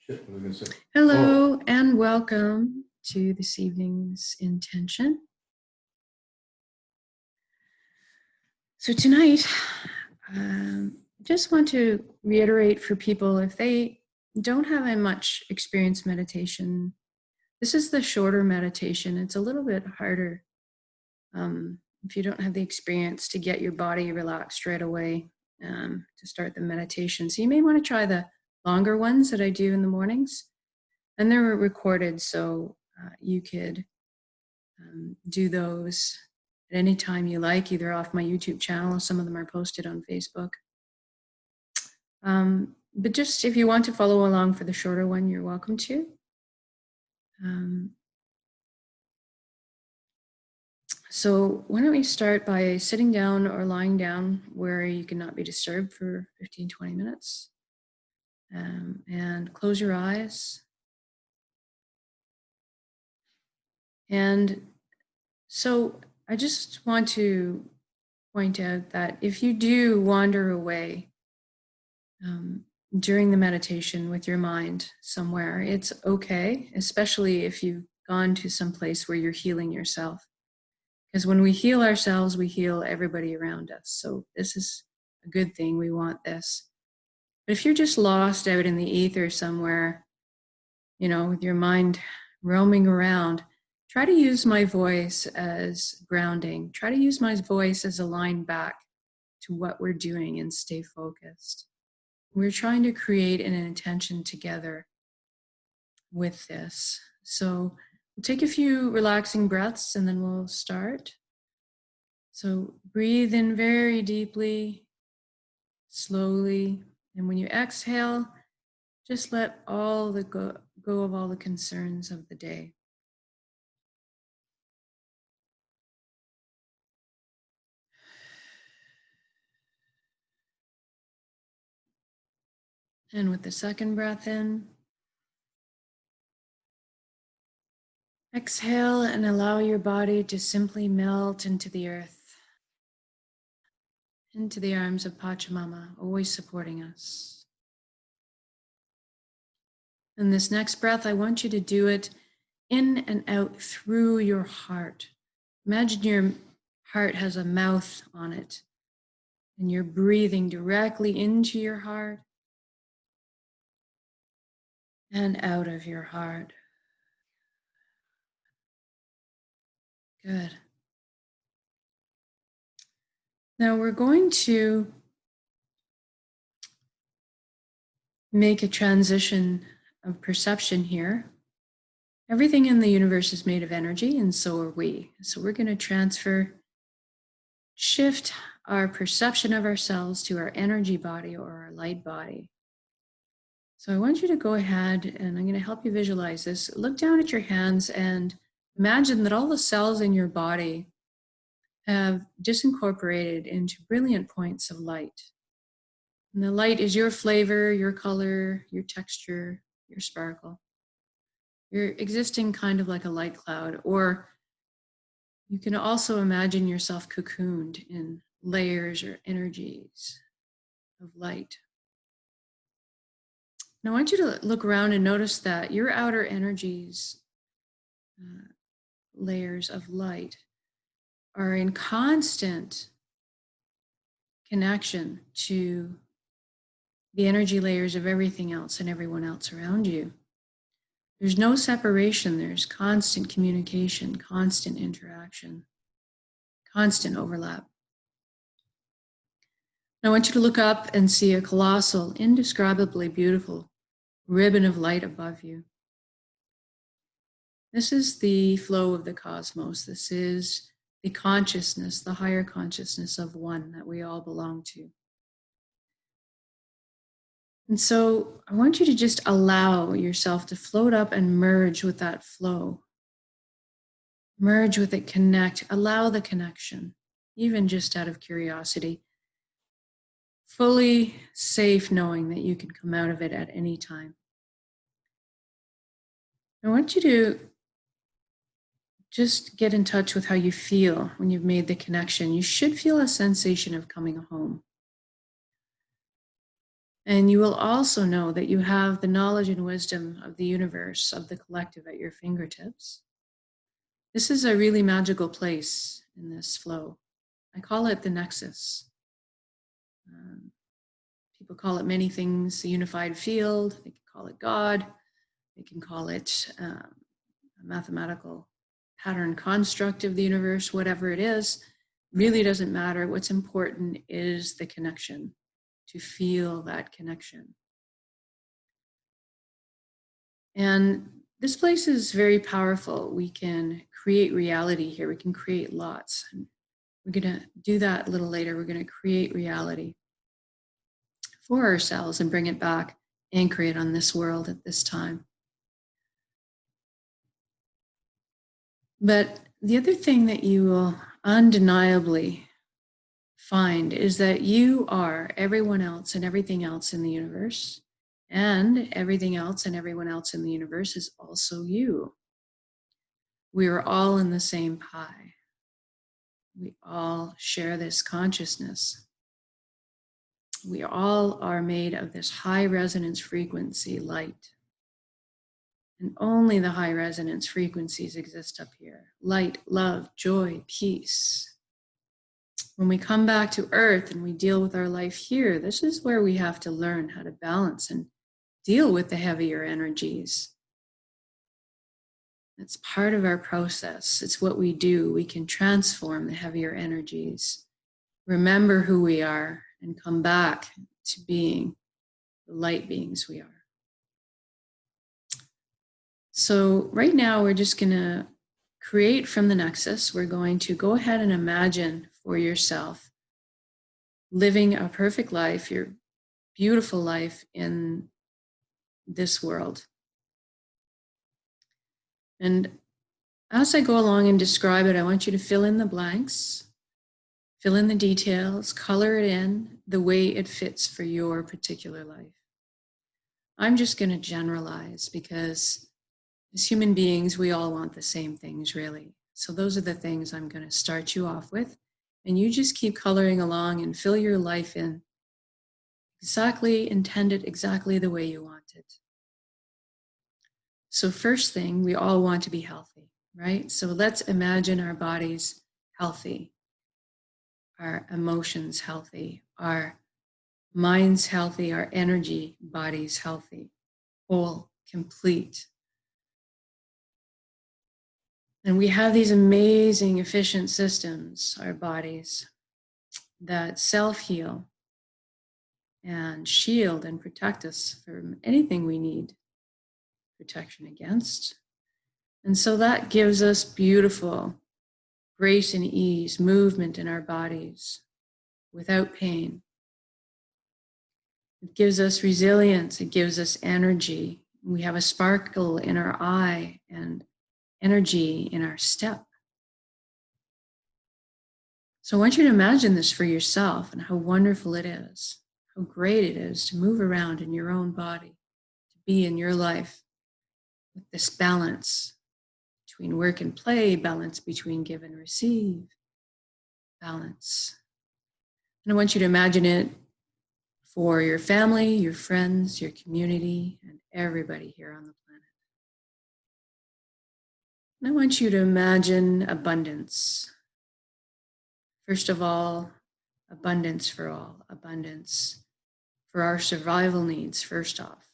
Shit, what was I going to say? Hello and welcome to this evening's intention. So tonight, just want to reiterate for people, if they don't have much experience meditation, this is the shorter meditation. It's a little bit harder if you don't have the experience to get your body relaxed right away to start the meditation. So you may want to try the longer ones that I do in the mornings. And they're recorded, so you could do those at any time you like, either off my YouTube channel, or some of them are posted on Facebook. But just if you want to follow along for the shorter one, you're welcome to. So why don't we start by sitting down or lying down where you cannot be disturbed for 15-20 minutes. And close your eyes. And so I just want to point out that if you do wander away during the meditation with your mind somewhere, it's okay, especially if you've gone to some place where you're healing yourself. Because when we heal ourselves, we heal everybody around us. So this is a good thing. We want this. But if you're just lost out in the ether somewhere, with your mind roaming around, try to use my voice as grounding. Try to use my voice as a line back to what we're doing and stay focused. We're trying to create an intention together with this. So we'll take a few relaxing breaths and then we'll start. So breathe in very deeply, slowly. And when you exhale, just let all the go of all the concerns of the day. And with the second breath in, exhale and allow your body to simply melt into the earth, into the arms of Pachamama, always supporting us. And this next breath, I want you to do it in and out through your heart. Imagine your heart has a mouth on it, and you're breathing directly into your heart and out of your heart. Good. Now we're going to make a transition of perception here. Everything in the universe is made of energy, and so are we. So we're going to shift our perception of ourselves to our energy body or our light body. So I want you to go ahead, and I'm going to help you visualize this. Look down at your hands and imagine that all the cells in your body have disincorporated into brilliant points of light. And the light is your flavor, your color, your texture, your sparkle. You're existing kind of like a light cloud, or you can also imagine yourself cocooned in layers or energies of light. Now I want you to look around and notice that your outer energies, layers of light, are in constant connection to the energy layers of everything else and everyone else around you. There's no separation. There's constant communication, constant interaction, constant overlap. Now I want you to look up and see a colossal, indescribably beautiful ribbon of light above you. This is the flow of the cosmos. This is the consciousness, the higher consciousness of one that we all belong to. And so I want you to just allow yourself to float up and merge with that flow. Merge with it, connect, allow the connection, even just out of curiosity. Fully safe knowing that you can come out of it at any time. I want you to just get in touch with how you feel when you've made the connection. You should feel a sensation of coming home. And you will also know that you have the knowledge and wisdom of the universe, of the collective at your fingertips. This is a really magical place in this flow. I call it the nexus. People call it many things, the unified field. They can call it God. They can call it a mathematical pattern construct of the universe, whatever it is, really doesn't matter. What's important is the connection, to feel that connection. And this place is very powerful. We can create reality here. We can create lots. And we're going to do that a little later. We're going to create reality for ourselves and bring it back, anchor it on this world at this time. But the other thing that you will undeniably find is that you are everyone else and everything else in the universe, and everything else and everyone else in the universe is also you. We are all in the same pie. We all share this consciousness. We all are made of this high resonance frequency light. And only the high resonance frequencies exist up here. Light, love, joy, peace. When we come back to Earth and we deal with our life here, this is where we have to learn how to balance and deal with the heavier energies. It's part of our process. It's what we do. We can transform the heavier energies, remember who we are, and come back to being the light beings we are. So right now we're just going to create from the nexus. We're going to go ahead and imagine for yourself living a perfect life, your beautiful life in this world. And as I go along and describe it, I want you to fill in the blanks, fill in the details, color it in the way it fits for your particular life. I'm just going to generalize because as human beings, we all want the same things, really. So those are the things I'm going to start you off with. And you just keep coloring along and fill your life in exactly, intended exactly the way you want it. So first thing, we all want to be healthy, right? So let's imagine our bodies healthy, our emotions healthy, our minds healthy, our energy bodies healthy, whole, complete. And we have these amazing, efficient systems, our bodies, that self-heal and shield and protect us from anything we need protection against. And so that gives us beautiful grace and ease, movement in our bodies without pain. It gives us resilience. It gives us energy. We have a sparkle in our eye and energy in our step. So I want you to imagine this for yourself and how wonderful it is, how great it is to move around in your own body, to be in your life with this balance between work and play, balance between give and receive, balance. And I want you to imagine it for your family, your friends, your community, and everybody here on the planet. And I want you to imagine abundance. First of all, abundance for all, abundance for our survival needs, first off.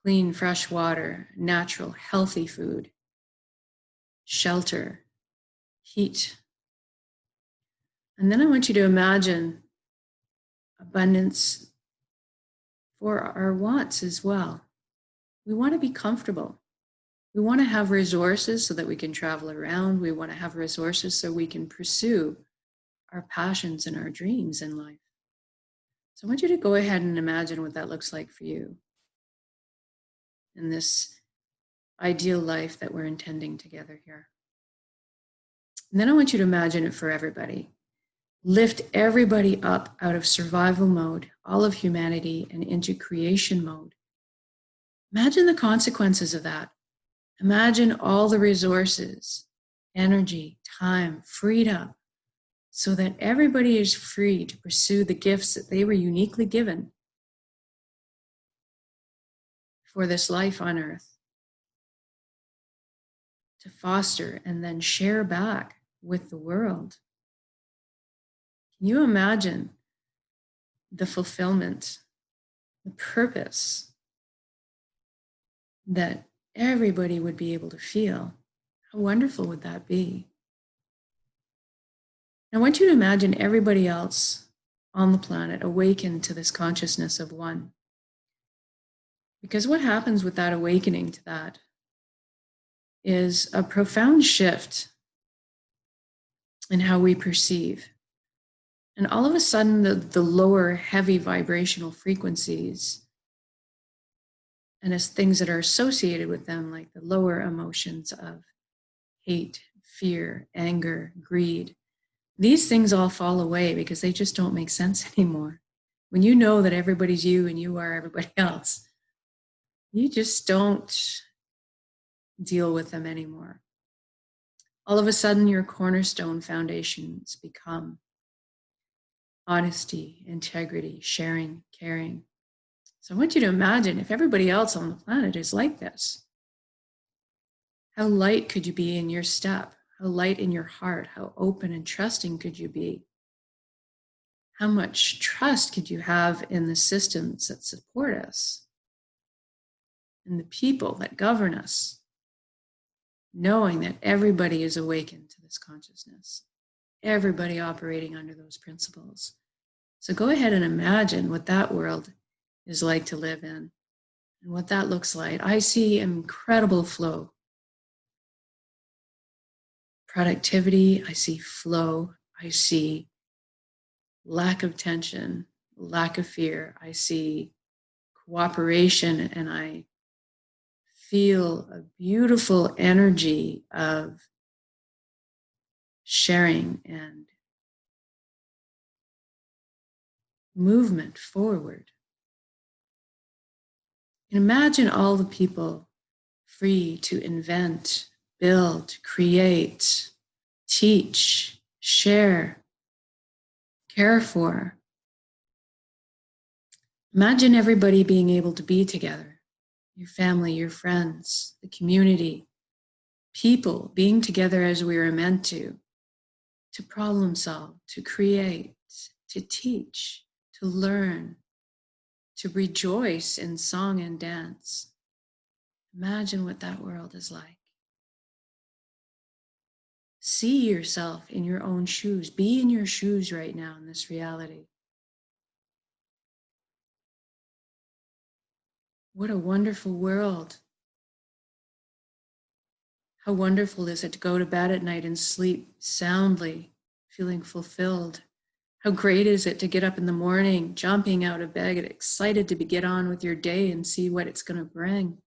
Clean, fresh water, natural, healthy food, shelter, heat. And then I want you to imagine abundance for our wants as well. We want to be comfortable. We want to have resources so that we can travel around. We want to have resources so we can pursue our passions and our dreams in life. So I want you to go ahead and imagine what that looks like for you in this ideal life that we're intending together here. And then I want you to imagine it for everybody. Lift everybody up out of survival mode, all of humanity, and into creation mode. Imagine the consequences of that. Imagine all the resources, energy, time freed up so that everybody is free to pursue the gifts that they were uniquely given for this life on earth, to foster and then share back with the world. Can you imagine the fulfillment, the purpose that everybody would be able to feel? How wonderful would that be? I want you to imagine everybody else on the planet awakened to this consciousness of one. Because what happens with that awakening to that is a profound shift in how we perceive. And all of a sudden, the lower heavy vibrational frequencies and as things that are associated with them, like the lower emotions of hate, fear, anger, greed, these things all fall away because they just don't make sense anymore. When you know that everybody's you and you are everybody else, you just don't deal with them anymore. All of a sudden, your cornerstone foundations become honesty, integrity, sharing, caring. So I want you to imagine if everybody else on the planet is like this, how light could you be in your step? How light in your heart? How open and trusting could you be? How much trust could you have in the systems that support us and the people that govern us, knowing that everybody is awakened to this consciousness, everybody operating under those principles. So go ahead and imagine what that world is like to live in and what that looks like. I see incredible flow. Productivity, I see flow, I see lack of tension, lack of fear, I see cooperation, and I feel a beautiful energy of sharing and movement forward. And imagine all the people free to invent, build, create, teach, share, care for. Imagine everybody being able to be together, your family, your friends, the community, people being together as we are meant to problem solve, to create, to teach, to learn, to rejoice in song and dance. Imagine what that world is like. See yourself in your own shoes. Be in your shoes right now in this reality. What a wonderful world. How wonderful is it to go to bed at night and sleep soundly, feeling fulfilled? How great is it to get up in the morning, jumping out of bed, excited to get on with your day and see what it's going to bring?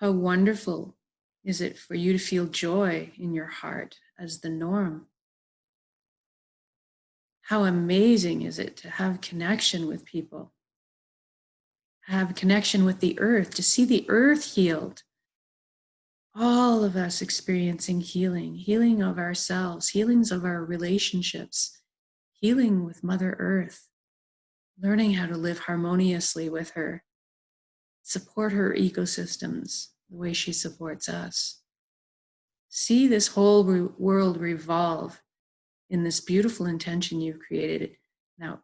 How wonderful is it for you to feel joy in your heart as the norm? How amazing is it to have connection with people, have connection with the earth, to see the earth healed. All of us experiencing healing, healing of ourselves, healings of our relationships, healing with Mother Earth, learning how to live harmoniously with her, support her ecosystems the way she supports us. See this whole world revolve in this beautiful intention you've created. Now,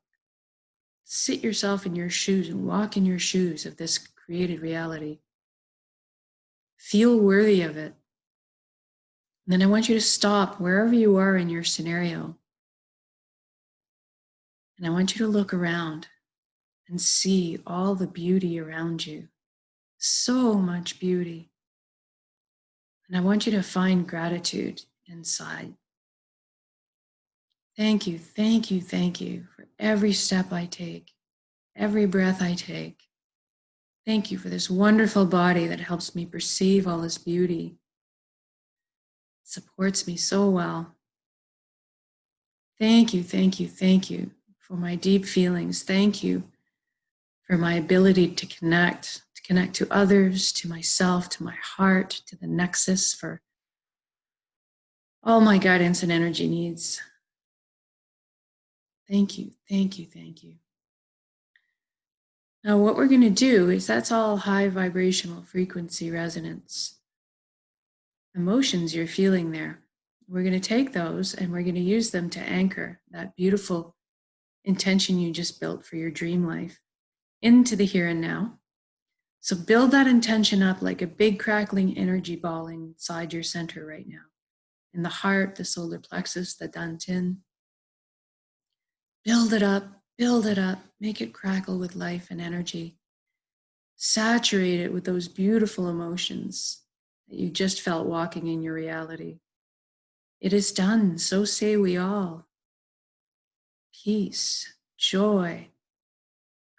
sit yourself in your shoes and walk in your shoes of this created reality. Feel worthy of it. And then I want you to stop wherever you are in your scenario. And I want you to look around and see all the beauty around you. So much beauty. And I want you to find gratitude inside. Thank you, thank you, thank you for every step I take, every breath I take. Thank you for this wonderful body that helps me perceive all this beauty. It supports me so well. Thank you, thank you, thank you for my deep feelings. Thank you for my ability to connect to others, to myself, to my heart, to the nexus, for all my guidance and energy needs. Thank you, thank you, thank you. Now, what we're going to do is that's all high vibrational frequency resonance emotions you're feeling there. We're going to take those and we're going to use them to anchor that beautiful intention you just built for your dream life into the here and now. So build that intention up like a big crackling energy ball inside your center right now. In the heart, the solar plexus, the dantian. Build it up, make it crackle with life and energy. Saturate it with those beautiful emotions that you just felt walking in your reality. It is done, so say we all. Peace, joy,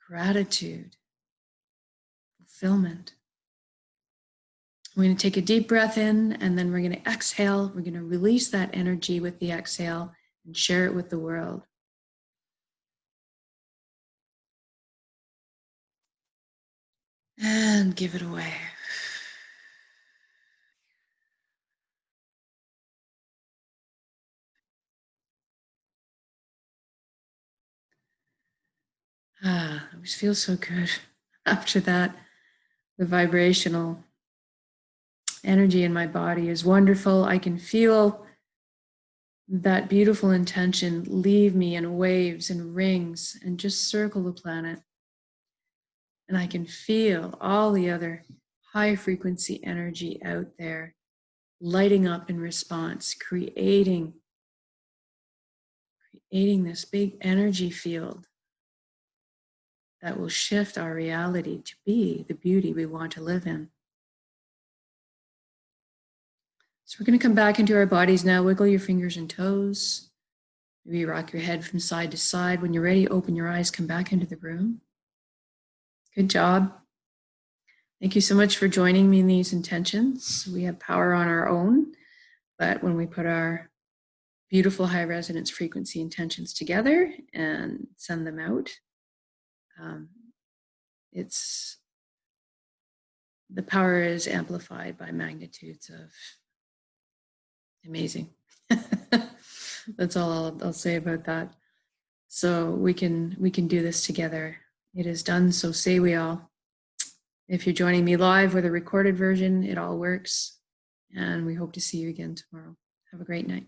gratitude, fulfillment. We're going to take a deep breath in, and then we're going to exhale. We're going to release that energy with the exhale and share it with the world. And give it away. It always feels so good after that. The vibrational energy in my body is wonderful. I can feel that beautiful intention leave me in waves and rings and just circle the planet. And I can feel all the other high frequency energy out there lighting up in response, creating this big energy field that will shift our reality to be the beauty we want to live in. So we're going to come back into our bodies now. Wiggle your fingers and toes. Maybe rock your head from side to side. When you're ready, open your eyes, come back into the room. Good job. Thank you so much for joining me in these intentions. We have power on our own, but when we put our beautiful high resonance frequency intentions together and send them out, the power is amplified by magnitudes of amazing. That's all I'll say about that. So we can do this together. It is done, so say we all. If you're joining me live or the recorded version, it all works. And we hope to see you again tomorrow. Have a great night.